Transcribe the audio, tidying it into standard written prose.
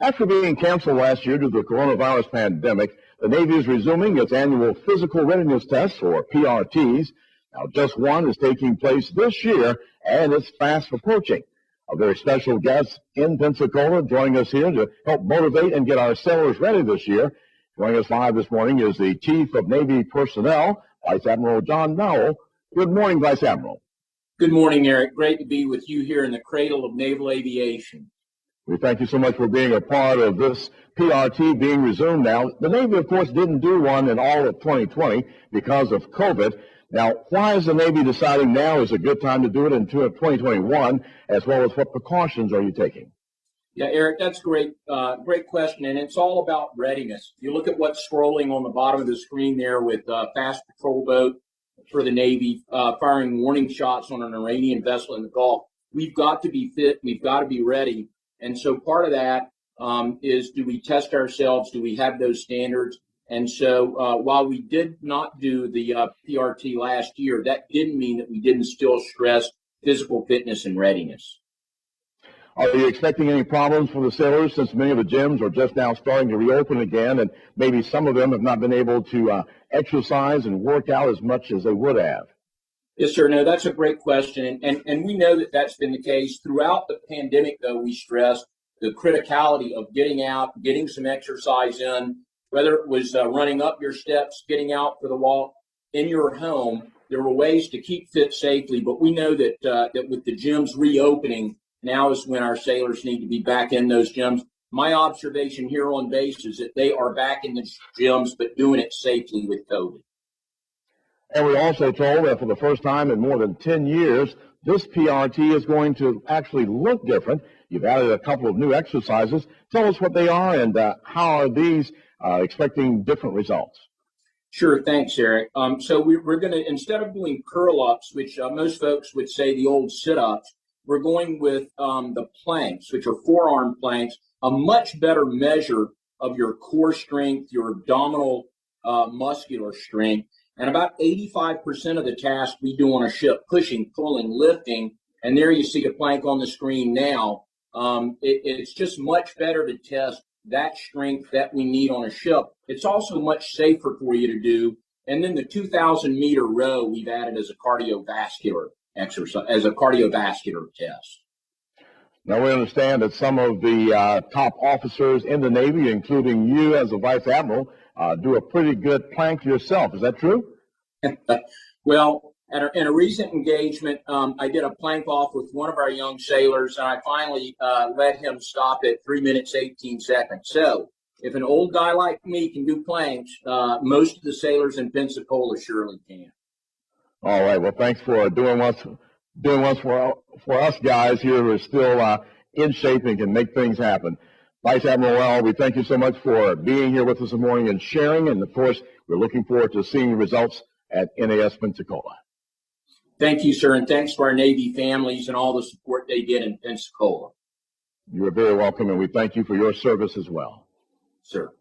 After being canceled last year due to the coronavirus pandemic, the Navy is resuming its annual Physical Readiness Tests, or PRTs. Now, just one is taking place this year, and it's fast approaching. A very special guest in Pensacola joining us here to help motivate and get our sailors ready this year. Joining us live this morning is the Chief of Navy Personnel, Vice Admiral John Nowell. Good morning, Vice Admiral. Good morning, Eric. Great to be with you here in the cradle of naval aviation. We thank you so much for being a part of this PRT being resumed now. The Navy, of course, didn't do one in all of 2020 because of COVID. Now, why is the Navy deciding now is a good time to do it in 2021, as well as what precautions are you taking? Yeah, Eric, that's great question, and it's all about readiness. If you look at what's scrolling on the bottom of the screen there with fast patrol boat for the Navy firing warning shots on an Iranian vessel in the Gulf, we've got to be fit, we've got to be ready. And so part of that is, do we test ourselves? Do we have those standards? And so while we did not do the PRT last year, that didn't mean that we didn't still stress physical fitness and readiness. Are you expecting any problems for the sailors, since many of the gyms are just now starting to reopen again, and maybe some of them have not been able to exercise and work out as much as they would have? Yes, sir. No, that's a great question. And we know that that's been the case. Throughout the pandemic, though, we stressed the criticality of getting out, getting some exercise in, whether it was running up your steps, getting out for the walk in your home. There were ways to keep fit safely, but we know that that with the gyms reopening, now is when our sailors need to be back in those gyms. My observation here on base is that they are back in the gyms, but doing it safely with COVID. And we're also told that for the first time in more than 10 years, this PRT is going to actually look different. You've added a couple of new exercises. Tell us what they are and how are these expecting different results? Sure, thanks, Eric. So we're going to, instead of doing curl-ups, which most folks would say the old sit-ups, we're going with the planks, which are forearm planks, a much better measure of your core strength, your abdominal muscular strength. And about 85% of the tasks we do on a ship, pushing, pulling, lifting, and there you see a plank on the screen now. It's just much better to test that strength that we need on a ship. It's also much safer for you to do. And then the 2,000-meter row we've added as a cardiovascular exercise, as a cardiovascular test. Now, we understand that some of the top officers in the Navy, including you as a Vice Admiral, do a pretty good plank yourself. Is that true? Well, in a recent engagement, I did a plank off with one of our young sailors, and I finally let him stop at 3 minutes, 18 seconds. So if an old guy like me can do planks, most of the sailors in Pensacola surely can. All right. Well, thanks for doing what's for us guys here who are still in shape and can make things happen. Vice Admiral Nowell, we thank you so much for being here with us this morning and sharing. And, of course, we're looking forward to seeing the results at NAS Pensacola. Thank you, sir, and thanks to our Navy families and all the support they get in Pensacola. You are very welcome, and we thank you for your service as well. Sir.